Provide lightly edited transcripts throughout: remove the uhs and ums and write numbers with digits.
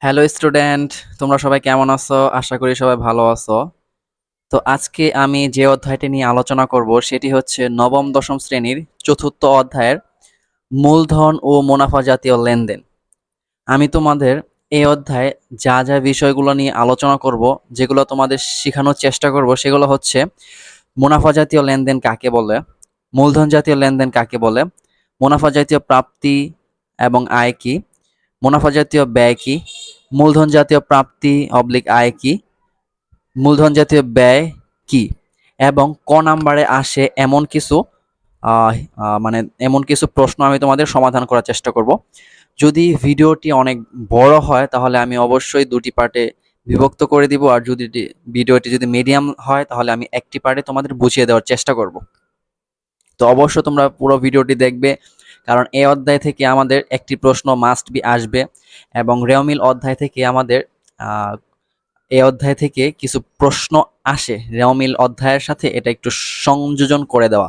Hello student, তোমরা সবাই কেমন আছো? আশা করি সবাই ভালো আছো। তো আজকে আমি যে অধ্যায়টি নিয়ে আলোচনা করব সেটি হচ্ছে নবম-দশম শ্রেণীর চতুর্থ অধ্যায়ের মূলধন ও মুনাফা জাতীয় লেনদেন। আমি তোমাদের এই অধ্যায়ে যা যা বিষয়গুলো নিয়ে আলোচনা করব, যেগুলো তোমাদের শেখানোর চেষ্টা করব, সেগুলো হচ্ছে মুনাফা জাতীয় লেনদেন কাকে বলে, মূলধন জাতীয় লেনদেন কাকে বলে, মুনাফা জাতীয় প্রাপ্তি এবং আয় কি, মুনাফা জাতীয় ব্যয় কি, মূলধন জাতীয় প্রাপ্তি অবলিক আয় কি, মূলধন জাতীয় ব্যয় কি, এবং ক নাম্বারে আসে এমন কিছু মানে এমন কিছু প্রশ্ন আমি তোমাদের সমাধান করার চেষ্টা করব। যদি ভিডিওটি অনেক বড় হয় তাহলে আমি অবশ্যই দুটি পার্টে বিভক্ত করে দিব, আর যদি ভিডিওটি যদি মিডিয়াম হয় তাহলে আমি একটি পার্টে তোমাদের বুঝিয়ে দেওয়ার চেষ্টা করব। তো অবশ্যই তোমরা পুরো ভিডিওটি দেখবে, কারণ এই অধ্যায় থেকে আমাদের একটি প্রশ্ন মাস্ট বি আসবে, এবং রেওমিল অধ্যায় থেকে আমাদের এই অধ্যায় থেকে কিছু প্রশ্ন আসে রেওমিল অধ্যায়ের সাথে, এটা একটু সংযোজন করে দেওয়া।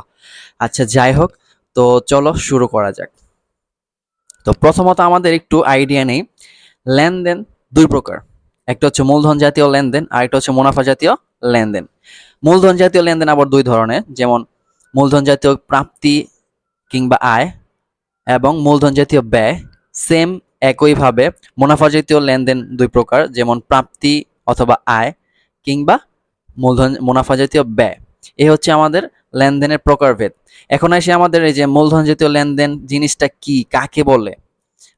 আচ্ছা, যাই হোক, তো চলো শুরু করা যাক। তো প্রথমত আমাদের একটু আইডিয়া নেই, লেনদেন দুই প্রকার, একটা হচ্ছে মূলধন জাতীয় লেনদেন আর একটা হচ্ছে মুনাফা জাতীয় লেনদেন। মূলধন জাতীয় লেনদেন আবার দুই ধরনের, যেমন মূলধন জাতীয় প্রাপ্তি কিংবা আয় এবং মূলধন জাতীয় ব্যয়। সেম একইভাবে মুনাফা জাতীয় লেনদেন দুই প্রকার, যেমন প্রাপ্তি অথবা আয় কিংবা মুনাফা জাতীয় ব্যয়। এই হচ্ছে আমাদের লেনদেনের প্রকারভেদ। এখন আসি আমাদের এই যে মূলধন জাতীয় লেনদেন জিনিসটা কি, কাকে বলে,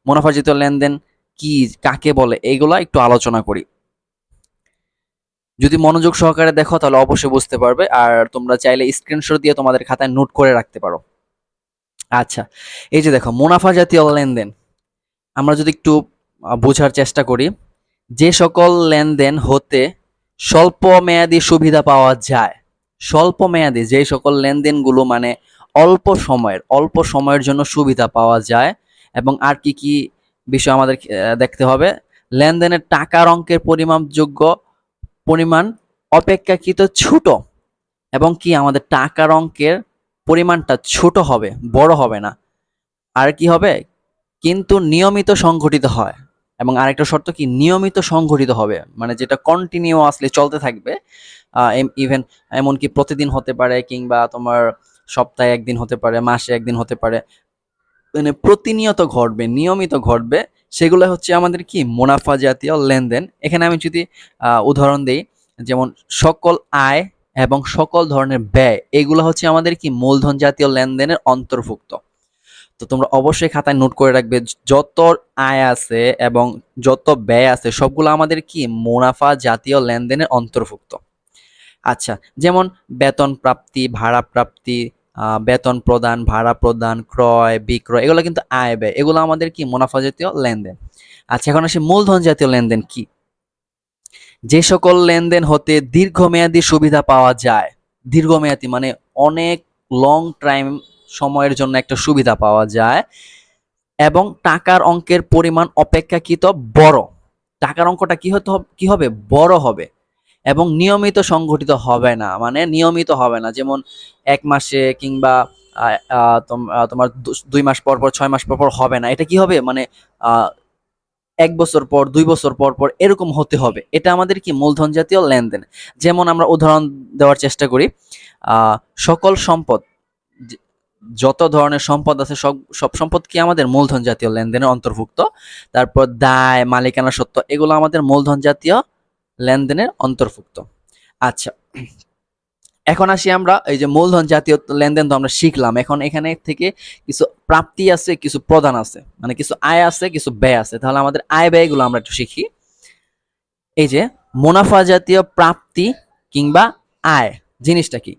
মুনাফা জাতীয় লেনদেন কি, কাকে বলে, এইগুলা একটু আলোচনা করি। যদি মনোযোগ সহকারে দেখো তাহলে অবশ্যই বুঝতে পারবে, আর তোমরা চাইলে স্ক্রিনশট দিয়ে তোমাদের খাতায় নোট করে রাখতে পারো। আচ্ছা, এই যে দেখো মুনাফা জাতীয় লেনদেন, আমরা যদি একটু বোঝার চেষ্টা করি, যে সকল লেনদেন হতে স্বল্প মেয়াদি সুবিধা পাওয়া যায়, স্বল্প মেয়াদি যে সকল লেনদেনগুলো মানে অল্প সময়ের জন্য সুবিধা পাওয়া যায়, এবং আর কি কি বিষয় আমাদের দেখতে হবে, লেনদেনের টাকার অঙ্কের পরিমাপযোগ্য পরিমাণ অপেক্ষাকৃত ছোট, এবং কি আমাদের টাকার অঙ্কের পরিমাণটা ছোট হবে, বড় হবে না। আর কি হবে, কিন্তু নিয়মিত সংঘটিত হয়, এবং আরেকটা শর্ত কি, নিয়মিত সংঘটিত হবে, মানে যেটা কন্টিনিউয়াসলি চলতে থাকবে। ইভেন এমনকি প্রতিদিন হতে পারে, কিংবা তোমার সপ্তাহে একদিন হতে পারে, মাসে একদিন হতে পারে, মানে প্রতিনিয়ত ঘটবে, নিয়মিত ঘটবে। সেগুলো হচ্ছে আমাদের কি, মুনাফা জাতীয় লেনদেন। এখানে আমি যদি উদাহরণ দিই, যেমন সকল আয় এবং সকল ধরনের ব্যয়, এগুলো হচ্ছে আমাদের কি মূলধন জাতীয় লেনদেনের অন্তর্ভুক্ত। তো তোমরা অবশ্যই খাতায় নোট করে রাখবে, যত আয় আছে এবং যত ব্যয় আছে সবগুলো আমাদের কি মুনাফা জাতীয় লেনদেনের অন্তর্ভুক্ত। আচ্ছা, যেমন বেতন প্রাপ্তি, ভাড়া প্রাপ্তি, বেতন প্রদান, ভাড়া প্রদান, ক্রয় বিক্রয়, এগুলো কিন্তু আয় ব্যয়, এগুলো আমাদের কি মুনাফা জাতীয় লেনদেন। আচ্ছা, এখন আসি মূলধন জাতীয় লেনদেন কি, যে সকল লেনদেন হতে দীর্ঘমেয়াদী সুবিধা পাওয়া যায়, দীর্ঘমেয়াদী মানে অনেক লং টাইম সময়ের জন্য একটা সুবিধা পাওয়া যায়, এবং টাকার অঙ্কের পরিমাণ অপেক্ষাকৃত বড়, টাকার অঙ্কটা কি হবে, বড় হবে, এবং নিয়মিত সংঘটিত হবে না, মানে নিয়মিত হবে না, যেমন এক মাসে কিংবা তোমার 2 মাস পর পর, 6 মাস পর পর হবে না, এটা কি হবে, মানে 1 বছর পর, 2 বছর পর পর এরকম হতে হবে। এটা আমাদের কি মূলধন জাতীয় লেনদেন। যেমন আমরা উদাহরণ দেওয়ার চেষ্টা করি, সকল সম্পদ, যত ধরনের সম্পদ আছে সব সম্পদ কি আমাদের মূলধন জাতীয় লেনদেনের অন্তর্ভুক্ত। তারপর দায়, মালিকানা সত্ত্ব, এগুলো আমাদের মূলধন জাতীয় লেনদেনের অন্তর্ভুক্ত। আচ্ছা, এখন আসি আমরা এই যে মূলধন জাতীয় লেনদেন তো আমরা শিখলাম, এখন এখানে থেকে কিছু প্রাপ্তি আছে, কিছু প্রদান আছে, মানে কিছু আয় আছে, কিছু ব্যয় আছে। তাহলে আমাদের আয় ব্যয়গুলো আমরা একটু শিখি। এই যে মুনাফা জাতীয় প্রাপ্তি কিংবা আয় জিনিসটা কি,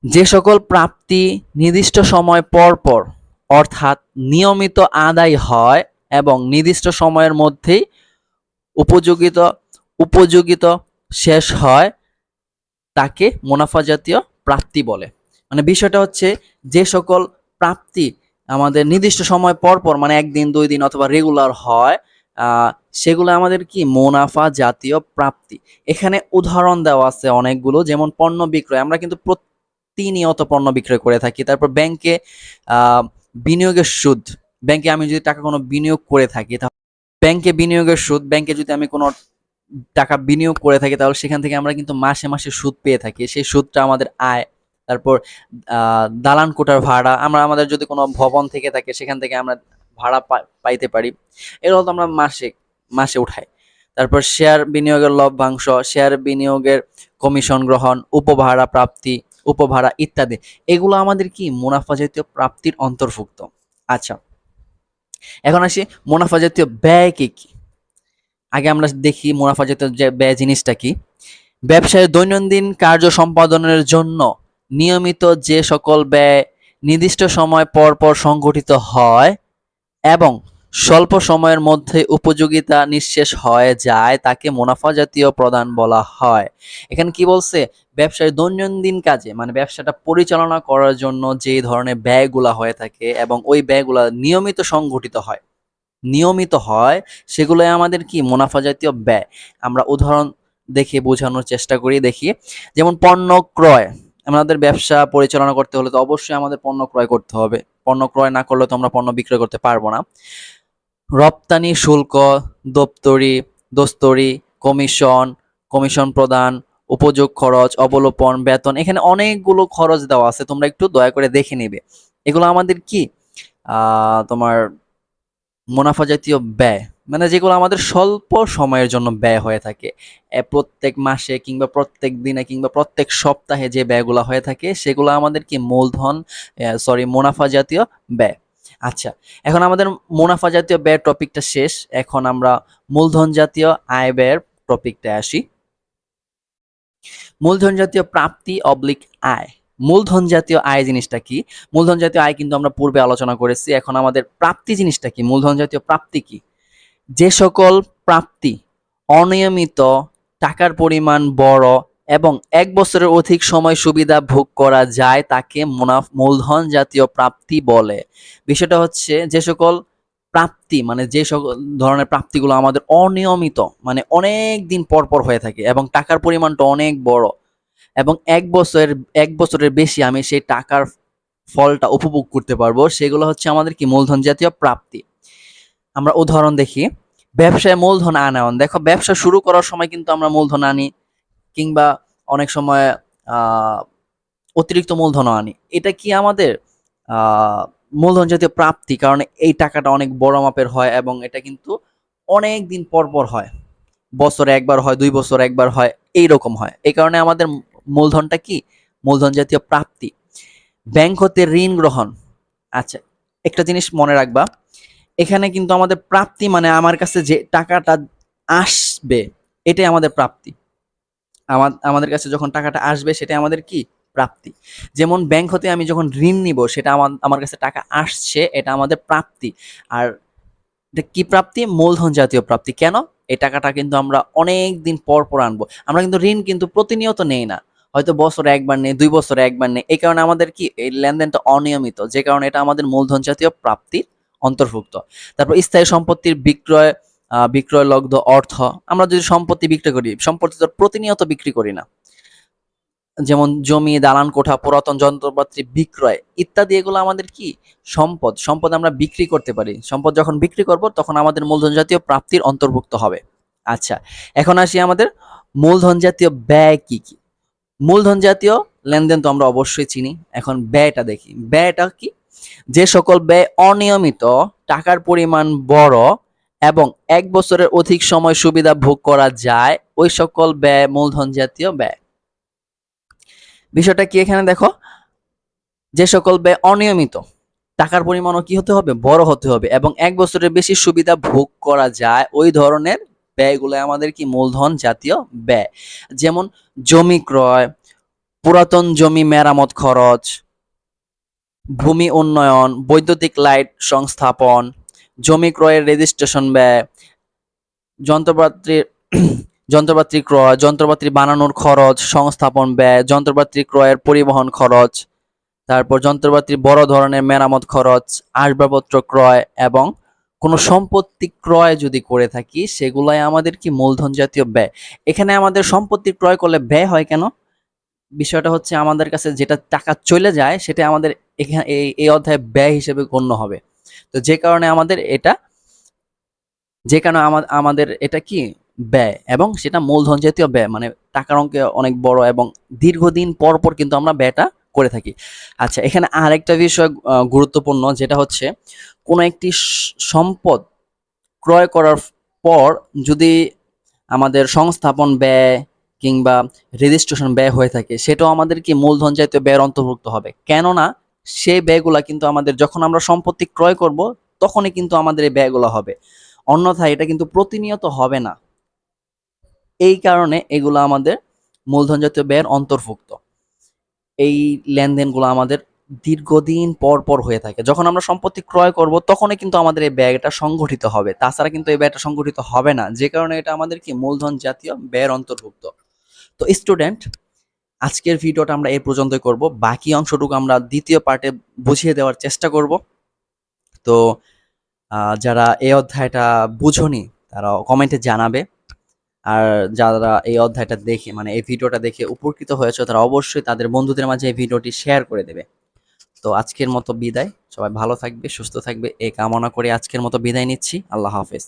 যে সকল প্রাপ্তি নির্দিষ্ট সময় পর পর অর্থাৎ নিয়মিত আদায় হয় এবং নির্দিষ্ট সময়ের মধ্যেই উপযোগিত উপযোগিত শেষ হয়, তাকে মুনাফা জাতীয় প্রাপ্তি বলে। মানে বিষয়টা হচ্ছে, যে সকল প্রাপ্তি আমাদের নির্দিষ্ট সময় পর পর, মানে একদিন 2 দিন অথবা রেগুলার হয়, সেগুলো আমাদের কি মুনাফা জাতীয় প্রাপ্তি। এখানে উদাহরণ দেওয়া আছে অনেকগুলো, যেমন পণ্য বিক্রয়, আমরা কিন্তু প্রতিনিয়ত পণ্য বিক্রয় করে থাকি। তারপর ব্যাংকে বিনিয়োগের সুদ, ব্যাংকে আমি যদি টাকা কোনো বিনিয়োগ করে থাকি ব্যাংকে বিনিয়োগের সুদ, ব্যাংকে যদি আমি কোনো টাকা বিনিয়োগ করে থাকি তাহলে সেখান থেকে আমরা কিন্তু মাসে মাসে সুদ পেয়ে থাকি, সেই সুদটা আমাদের আয়। তারপর দালান কোঠার ভাড়া, আমরা আমাদের যদি কোনো ভবন থেকে থাকে সেখান থেকে আমরা ভাড়া পাইতে পারি, এগুলো তো আমরা মাসে মাসে উঠাই। তারপর শেয়ার বিনিয়োগের লভ্যাংশ, শেয়ার বিনিয়োগের কমিশন গ্রহণ, উপভাড়া প্রাপ্তি, উপভাড়া ইত্যাদি, এগুলো আমাদের কি মুনাফা জাতীয় প্রাপ্তির অন্তর্ভুক্ত। আচ্ছা, এখন আসি মুনাফা জাতীয় ব্যয় কি কি। আগে আমরা দেখি মুনাফা জাতীয় যে ব্যয় জিনিসটা কি। ব্যবসায়ের দৈনন্দিন কার্য সম্পাদনের জন্য নিয়মিত যে সকল ব্যয় নির্দিষ্ট সময় পর পর সংঘটিত হয় এবং স্বল্প সময়ের মধ্যে উপযোগিতা নিঃশেষ হয়ে যায় তাকে মুনাফা জাতীয় প্রদান বলা হয়। এখানে কি বলছে, ব্যবসায় দৈনন্দিন কাজে মানে ব্যবসাটা পরিচালনা করার জন্য যে ধরনের ব্যয়গুলা হয়ে থাকে এবং ওই ব্যয়গুলা নিয়মিত হয় সেগুলোই আমাদের কি মুনাফা জাতীয় ব্যয়। আমরা উদাহরণ দেখে বোঝানোর চেষ্টা করি, দেখি যেমন পণ্য ক্রয়। আমাদের ব্যবসা পরিচালনা করতে হলে তো অবশ্যই আমাদের পণ্য ক্রয় করতে হবে, পণ্য ক্রয় না করলে তো আমরা পণ্য বিক্রয় করতে পারবো না। রপ্তানি শুল্ক, দস্তরি, কমিশন, কমিশন প্রদান, উপযোগ খরচ, অবলোপন, বেতন, এখানে অনেকগুলো খরচ দেওয়া আছে, তোমরা একটু দয়া করে দেখে নিবে। এগুলো আমাদের কি তোমার মুনাফা জাতীয় ব্যয়, মানে যেগুলো আমাদের স্বল্প সময়ের জন্য ব্যয় হয়ে থাকে। প্রত্যেক মাসে কিংবা প্রত্যেক দিনে কিংবা প্রত্যেক সপ্তাহে যে ব্যয়গুলো হয়ে থাকে সেগুলো আমাদের কি মুনাফা জাতীয় ব্যয়। আচ্ছা, এখন আমাদের মুনাফা জাতীয় ব্যয়ের টপিকটা শেষ, এখন আমরা মূলধন জাতীয় আয় ব্যয়ের টপিকটা আসি। মূলধন জাতীয় প্রাপ্তি অবলিক আয়। মূলধন জাতীয় আয় জিনিসটা কি? মূলধন জাতীয় আয় কিন্তু আমরা পূর্বে আলোচনা করেছি। এখন আমাদের প্রাপ্তি জিনিসটা কি? মূলধন জাতীয় প্রাপ্তি কি? যে সকল প্রাপ্তি অনিয়মিত, টাকার পরিমাণ বড় এবং ১ বছরের অধিক সময় সুবিধা ভোগ করা যায় তাকে মূলধন জাতীয় প্রাপ্তি বলে। বিষয়টা হচ্ছে যে সকল প্রাপ্তি মানে যে সকল ধরনের প্রাপ্তিগুলো আমাদের অনিয়মিত মানে অনেক দিন পর পর হয়ে থাকে এবং টাকার পরিমাণটা অনেক বড় এবং ১ বছরের বেশি আমি সেই টাকার ফলটা উপভোগ করতে পারবো, সেগুলো হচ্ছে আমাদের কি মূলধন জাতীয় প্রাপ্তি। আমরা উদাহরণ দেখি, ব্যবসায় মূলধন আনয়ন। দেখো, ব্যবসা শুরু করার সময় কিন্তু আমরা মূলধন আনি কিংবা অনেক সময় আহ অতিরিক্ত মূলধনও আনি। এটা কি আমাদের আহ মূলধন জাতীয় প্রাপ্তি, কারণ এই টাকাটা অনেক বড় মাপের হয় এবং এটা কিন্তু অনেক দিন পর পর হয়, বছরে একবার হয়, ২ বছর একবার হয়, এইরকম হয়। এই কারণে আমাদের মূলধনটা কি মূলধন জাতীয় প্রাপ্তি। ব্যাংক হতে ঋণ গ্রহণ। আচ্ছা, একটা জিনিস মনে রাখবা, এখানে কিন্তু আমাদের প্রাপ্তি মানে আমার কাছে যে টাকাটা আসবে এটাই আমাদের প্রাপ্তি। আমাদের কাছে যখন টাকাটা আসবে সেটাই আমাদের কি প্রাপ্তি। যেমন ব্যাংক হতে আমি যখন ঋণ নিব সেটা আমার কাছে টাকা আসছে, এটা আমাদের প্রাপ্তি। আর এটা কি প্রাপ্তি? মূলধন জাতীয় প্রাপ্তি। কেন? এই টাকাটা কিন্তু আমরা অনেক দিন পর পর আনবো। আমরা কিন্তু ঋণ কিন্তু প্রতিনিয়ত নেই না, হয়তো বছরে একবার নেই, ২ বছরে একবার নেই। এই কারণে আমাদের কি এই লেনদেনটা অনিয়মিত, যে কারণে এটা আমাদের মূলধন জাতীয় প্রাপ্তির অন্তর্ভুক্ত। তারপর স্থায়ী সম্পত্তির বিক্রয় লব্ধ অর্থ। আমরা যদি সম্পত্তি বিক্রি করি, সম্পত্তি তো প্রতিনিয়ত বিক্রি করি না, যেমন জমি, দালান কোঠা, পুরাতন যন্ত্রপাতি বিক্রয় ইত্যাদি, এগুলো আমাদের কি সম্পদ আমরা বিক্রি করতে পারি। সম্পদ যখন বিক্রি করব তখন আমাদের মূলধন জাতীয় প্রাপ্তির অন্তর্ভুক্ত হবে। আচ্ছা, এখন আসি আমাদের মূলধন জাতীয় ব্যয় কি কি। মূলধন জাতীয় লেনদেন তো আমরা অবশ্যই চিনি, এখন ব্যয়টা দেখি। ব্যয়টা কি? যে সকল ব্যয় অনিয়মিত, টাকার পরিমাণ বড় এবং ১ বছরের অধিক সময় সুবিধা ভোগ করা যায় ওই সকল ব্যয় মূলধন জাতীয় ব্যয়। বিষয়টা কি এখানে দেখো, যে সকল ব্যয় অনিয়মিত, টাকার পরিমাণও কি হতে হবে? বড় হতে হবে এবং ১ বছরের বেশি সুবিধা ভোগ করা যায় ওই ধরনের ব্যয়গুলো আমাদের কি মূলধন জাতীয় ব্যয়। যেমন জমি ক্রয়, পুরাতন জমি মেরামত খরচ, ভূমি উন্নয়ন, বৈদ্যুতিক লাইট সংস্থাপন, জমি ক্রয়ের রেজিস্ট্রেশন ব্যয়, যন্ত্রপাতির যন্ত্রপাতি ক্রয়, যন্ত্রপাতি বানানোর খরচ, সংস্থাপন ব্যয়, যন্ত্রপাতি ক্রয়ের পরিবহন খরচ, তারপর যন্ত্রপাতির বড় ধরনের মেরামত খরচ, আসবাবপত্র ক্রয় এবং কোনো সম্পত্তি ক্রয় যদি করে থাকি সেগুলাই আমাদের কি মূলধন জাতীয় ব্যয়। এখানে আমাদের সম্পত্তি ক্রয় করলে ব্যয় হয় কেন? বিষয়টা হচ্ছে আমাদের কাছে যেটা টাকা চলে যায় সেটা আমাদের এখানে এই অধ্যায়ে ব্যয় হিসেবে গণ্য হবে। তো যে কারণে আমাদের এটা যে কারণে আমাদের এটা কি ব্যয়, এবং সেটা মূলধন জাতীয় ব্যয়, মানে টাকার অঙ্কে অনেক বড় এবং দীর্ঘদিন পর পর কিন্তু আমরা ব্যয়টা করে থাকি। আচ্ছা, এখানে আরেকটা বিষয় গুরুত্বপূর্ণ, যেটা হচ্ছে কোনো একটি সম্পদ ক্রয় করার পর যদি আমাদের সংস্থাপন ব্যয় কিংবা রেজিস্ট্রেশন ব্যয় হয়ে থাকে, সেটাও আমাদের কি মূলধন জাতীয় ব্যয়ের অন্তর্ভুক্ত হবে। কেননা সেই ব্যয়গুলা কিন্তু আমাদের যখন আমরা সম্পত্তি ক্রয় করব তখনই কিন্তু আমাদের এই ব্যয়গুলো হবে, অন্যথায় এটা কিন্তু প্রতিনিয়ত হবে না। এই কারণে এগুলো আমাদের মূলধন জাতীয় ব্যয়ের অন্তর্ভুক্ত। এই লেনদেনগুলো আমাদের দীর্ঘদিন পর পর হয়ে থাকে। যখন আমরা সম্পত্তি ক্রয় করব তখনই কিন্তু আমাদের এই ব্যয়টা সংগঠিত হবে, তাছাড়া কিন্তু এই ব্যয়টা সংগঠিত হবে না, যে কারণে এটা আমাদের কি মূলধন জাতীয় ব্যয়ের অন্তর্ভুক্ত। তো স্টুডেন্ট, আজকের ভিডিওটা আমরা এই পর্যন্তই করব, বাকি অংশটুকু আমরা দ্বিতীয় পার্টে বুঝিয়ে দেওয়ার চেষ্টা করব। তো যারা এই অধ্যায়টা বুঝোনি তারা কমেন্টে জানাবে, আর যারা এই অধ্যায়টা দেখে মানে এই ভিডিওটা দেখে উপকৃত হয়েছে তারা অবশ্যই তাদের বন্ধুদের মাঝে এই ভিডিওটি শেয়ার করে দেবে। তো আজকের মতো বিদায়, সবাই ভালো থাকবে, সুস্থ থাকবে এই কামনা করে আজকের মতো বিদায় নিচ্ছি। আল্লাহ হাফেজ।